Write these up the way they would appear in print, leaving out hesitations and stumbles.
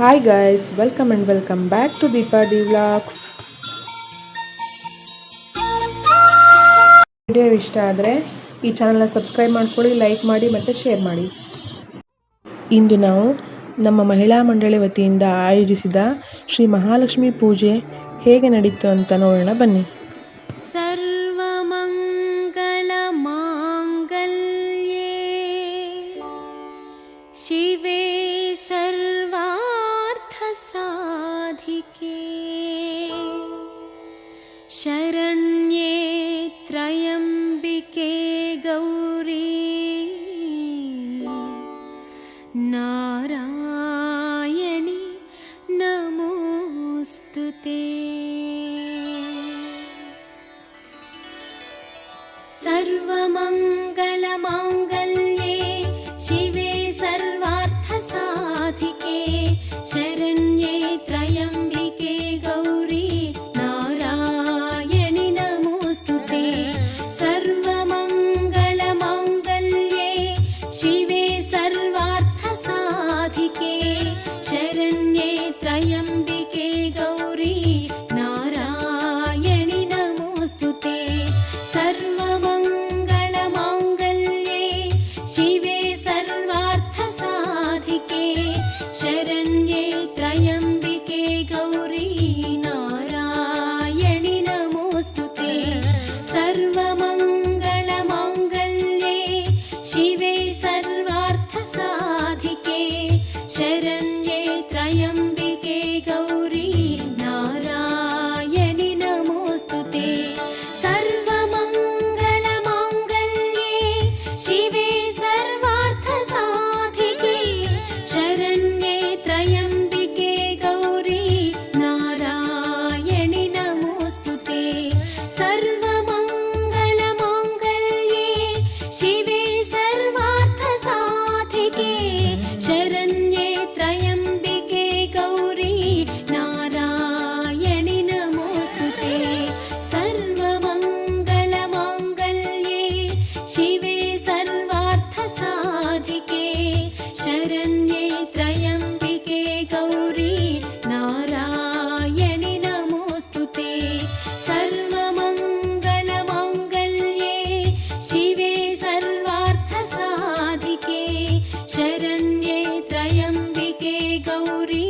Hi guys, welcome and welcome back to Deepa D Vlogs. Video ಇಷ್ಟ ಆದರೆ ಈ ಚಾನಲ್ನ ಸಬ್ಸ್ಕ್ರೈಬ್ ಮಾಡ್ಕೊಳ್ಳಿ, ಲೈಕ್ ಮಾಡಿ ಮತ್ತು ಶೇರ್ ಮಾಡಿ. ಇಂದು ನಾವು ನಮ್ಮ ಮಹಿಳಾ ಮಂಡಳಿ ವತಿಯಿಂದ ಆಯೋಜಿಸಿದ ಶ್ರೀ ಮಹಾಲಕ್ಷ್ಮಿ ಪೂಜೆ ಹೇಗೆ ನಡೀತು ಅಂತ ನೋಡೋಣ ಬನ್ನಿ. ಸರ್ವಮಂಗಳ ಮಾಂಗಲ್ಯೇ ಶಿವೇ ಸರ್ವಾರ್ಥ ಸಾಧಿಕೆ ಶರಣ್ಯೇ ತ್ರಯಂಬಿಕೆ ಗೌರಿ ನಾರಾಯಣಿ ನಮೋಸ್ತುತೇ. ಸರ್ವಮಂಗಳಮಾಂಗಲ್ಯೇ ಶಿವೇ ಸರ್ವಾರ್ಥಸಾಧಿಕೆ ಶರಣ್ಯೇ ತ್ರಯಂಬಿಕೆ ಗೌರಿ ನಾರಾಯಣಿ ನಮೋಸ್ತುತೇ. ಸರ್ವಮಂಗಳಮಾಂಗಲ್ಯೇ ಶಿವೇ ಸರ್ವಾರ್ಥಸಾಧಿಕೆ ಶರಣ್ಯೇ ತ್ರಯಂಬಿಕೆ ಗೌರಿ ನಾರಾಯಣಿ ನಮೋಸ್ತುತೇ. ಸರ್ವಮಂಗಳಮಾಂಗಲ್ಯೇ ಶಿವೇ ಸರ್ವಾರ್ಥಸಾಧಿಕೆ ಶರಣ್ಯೇ ತ್ರಯಂಬಿಕೆ ಗೌರಿ ನಾರಾಯಣಿ ನಮೋಸ್ತುತೇ. ಸರ್ವಮಂಗಳಮಾಂಗಲ್ಯೇ ಶಿವೇ ಸರ್ವಾರ್ಥಸಾಧಿಕೆ ಶರಣ್ಯೇ ತ್ರಯಂಬಿಕೆ ಗೌರಿ ನಾರಾಯಣಿ ನಮೋಸ್ತುತೇ. ಸರ್ವಮಂಗಳಮಾಂಗಲ್ಯೇ ಶಿವೇ ಸರ್ವಾರ್ಥಸಾಧಿಕೆ ಶರಣ್ಯೇ ತ್ರಯಂಬಿಕೆ ಗೌರಿ ನಾರಾಯಣಿ ನಮೋಸ್ತುತೇ. ಸರ್ವಮಂಗಳಮಾಂಗಲ್ಯೇ ಶಿವೇ ಸರ್ವಾರ್ಥಸಾಧಿಕೆ ಶರಣ್ಯೇ ತ್ರಯಂಬಿಕೆ ಗೌರಿ ನಾರಾಯಣಿ ನಮೋಸ್ತುತೇ. ಸರ್ವಮಂಗಳಮಾಂಗಲ್ಯೇ ಶಿವೇ ಸರ್ವಾರ್ಥಸಾಧಿಕೆ ಶರಣ್ಯೇ ತ್ರಯಂಬಿಕೆ ಗೌರಿ ನಾರಾಯಣಿ ನಮೋಸ್ತುತೇ. ಸರ್ವಮಂಗಳಮಾಂಗಲ್ಯೇ ಶಿವೇ ಸರ್ವಾರ್ಥಸಾಧಿಕೆ ಶರಣ್ಯೇ ತ್ರಯಂಬಿಕೆ ಗೌರಿ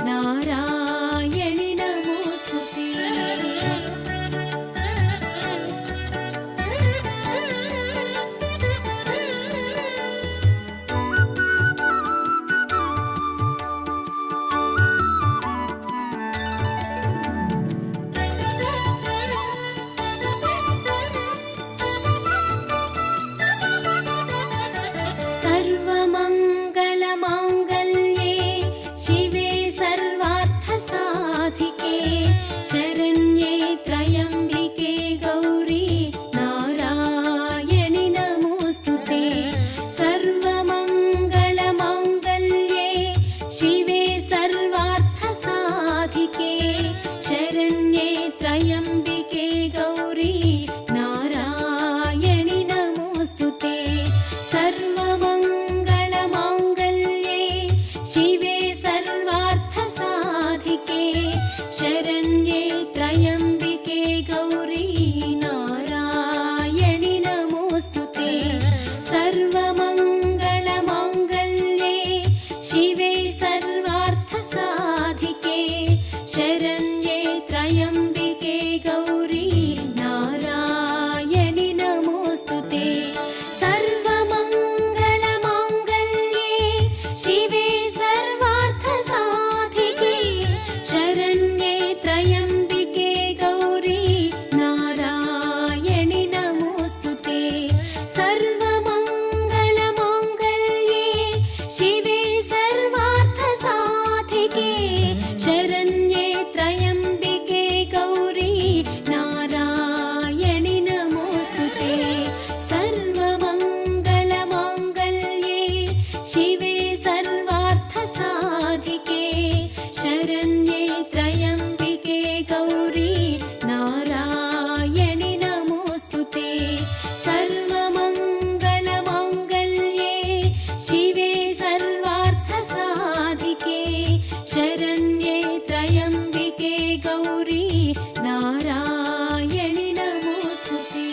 ನಾರಾಯಣಿ ನಮೋಸ್ತುತೇ. ಸರ್ವಮಂಗಳಮಾಂಗಲ್ಯೇ ಶಿವೇ ಸರ್ವಾರ್ಥಸಾಧಿಕೆ ಶರಣ್ಯೇ ತ್ರಯಂಬಿಕೆ ಗೌರಿ ನಾರಾಯಣಿ ನಮೋಸ್ತುತೇ. ಸರ್ವಮಂಗಳಮಾಂಗಲ್ಯೇ ಶಿವೇ ಸರ್ವಾರ್ಥಸಾಧಿಕೆ ಶರಣ್ಯೇ ತ್ರಯಂಬಿಕೆ ಗೌರಿ ನಾರಾಯಣಿ ನಮೋಸ್ತುತೇ. ಸರ್ವಮಂಗಳಮಾಂಗಲ್ಯೇ ಶಿವೇ ಸರ್ವಾರ್ಥಸಾಧಿಕೆ ಶರಣ್ಯೇ ತ್ರಯಂಬಿಕೆ ಗೌರಿ ನಾರಾಯಣಿ ನಮೋಸ್ತುತೇ. ಸರ್ವಮಂಗಳಮಾಂಗಲ್ಯೇ ಶಿವೇ ಸರ್ವಾರ್ಥಸಾಧಿಕೆ ಶರಣ್ಯೇ ತ್ರಯಂಬಿಕೆ ಗೌರಿ ನಾರಾಯಣಿ ನಮೋಸ್ತುತೇ. ಸರ್ವಮಂಗಳಮಾಂಗಲ್ಯೇ ಶಿವೇ ಸರ್ವಾರ್ಥಸಾಧಿಕೆ ಶರಣ್ಯೇ ತ್ರಯಂಬಿಕೆ ಗೌರಿ ನಾರಾಯಣಿ ನಮೋಸ್ತುತೇ. ಸರ್ವಮಂಗಳಮಾಂಗಲ್ಯೇ ಶಿವೇ ಸರ್ವಾರ್ಥಸಾಧಿಕೆ ಶರಣ್ಯೇ ತ್ರಯಂಬಿಕೆ ಗೌರಿ ನಾರಾಯಣಿ ನಮೋಸ್ತುತೇ. ಸರ್ವಮಂಗಳಮಾಂಗಲ್ಯೇ ಶಿವೇ ಸರ್ವಾರ್ಥಸಾಧಿಕೆ ಶರಣ್ಯೇ ತ್ರಯಂಬಿಕೆ ಗೌರಿ ನಾರಾಯಣಿ ನಮೋಸ್ತುತೇ. ಸರ್ವಮಂಗಳಮಾಂಗಲ್ಯೇ ಶಿವೇ ಸರ್ವಾರ್ಥಸಾಧಿಕೆ शरण्ये त्र्यम्बिके गौरी नारायणि नमोऽस्तुते।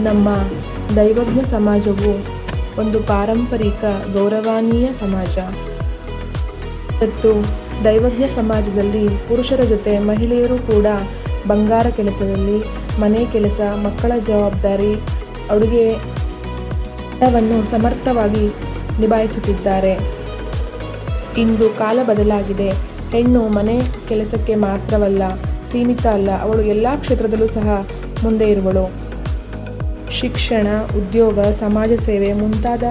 ನಮ್ಮ ದೈವಜ್ಞ ಸಮಾಜವು ಒಂದು ಪಾರಂಪರಿಕ ಗೌರವನೀಯ ಸಮಾಜ. ಮತ್ತು ದೈವಜ್ಞ ಸಮಾಜದಲ್ಲಿ ಪುರುಷರ ಜೊತೆ ಮಹಿಳೆಯರು ಕೂಡ ಬಂಗಾರ ಕೆಲಸದಲ್ಲಿ, ಮನೆ ಕೆಲಸ, ಮಕ್ಕಳ ಜವಾಬ್ದಾರಿ, ಅಡುಗೆ ಎಲ್ಲವನ್ನು ಸಮರ್ಥವಾಗಿ ನಿಭಾಯಿಸುತ್ತಿದ್ದಾರೆ. ಇಂದು ಕಾಲ ಬದಲಾಗಿದೆ. ಹೆಣ್ಣು ಮನೆ ಕೆಲಸಕ್ಕೆ ಮಾತ್ರವಲ್ಲ ಸೀಮಿತ ಅಲ್ಲ, ಅವಳು ಎಲ್ಲ ಕ್ಷೇತ್ರದಲ್ಲೂ ಸಹ ಮುಂದೆ ಇರುವಳು. ಶಿಕ್ಷಣ, ಉದ್ಯೋಗ, ಸಮಾಜ ಸೇವೆ ಮುಂತಾದ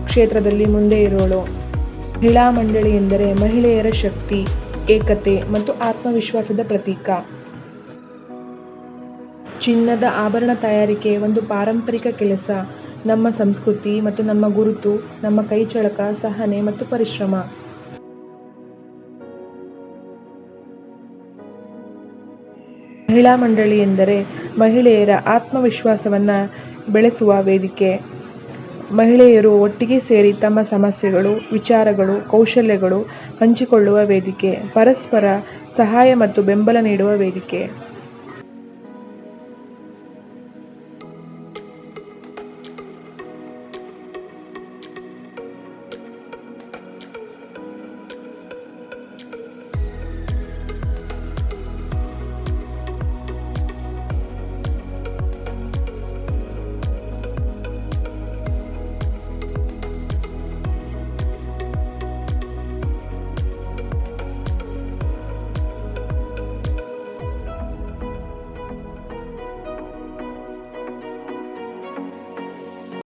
ಕ್ಷೇತ್ರದಲ್ಲಿ ಮುಂದೆ ಇರುವಳು. ಮಹಿಳಾ ಮಂಡಳಿ ಎಂದರೆ ಮಹಿಳೆಯರ ಶಕ್ತಿ, ಏಕತೆ ಮತ್ತು ಆತ್ಮವಿಶ್ವಾಸದ ಪ್ರತೀಕ. ಚಿನ್ನದ ಆಭರಣ ತಯಾರಿಕೆ ಒಂದು ಪಾರಂಪರಿಕ ಕೆಲಸ. ನಮ್ಮ ಸಂಸ್ಕೃತಿ ಮತ್ತು ನಮ್ಮ ಗುರುತು, ನಮ್ಮ ಕೈಚಳಕ, ಸಹನೆ ಮತ್ತು ಪರಿಶ್ರಮ. ಮಹಿಳಾ ಮಂಡಳಿ ಎಂದರೆ ಮಹಿಳೆಯರ ಆತ್ಮವಿಶ್ವಾಸವನ್ನು ಬೆಳೆಸುವ ವೇದಿಕೆ. ಮಹಿಳೆಯರು ಒಟ್ಟಿಗೆ ಸೇರಿ ತಮ್ಮ ಸಮಸ್ಯೆಗಳು, ವಿಚಾರಗಳು, ಕೌಶಲ್ಯಗಳು ಹಂಚಿಕೊಳ್ಳುವ ವೇದಿಕೆ. ಪರಸ್ಪರ ಸಹಾಯ ಮತ್ತು ಬೆಂಬಲ ನೀಡುವ ವೇದಿಕೆ.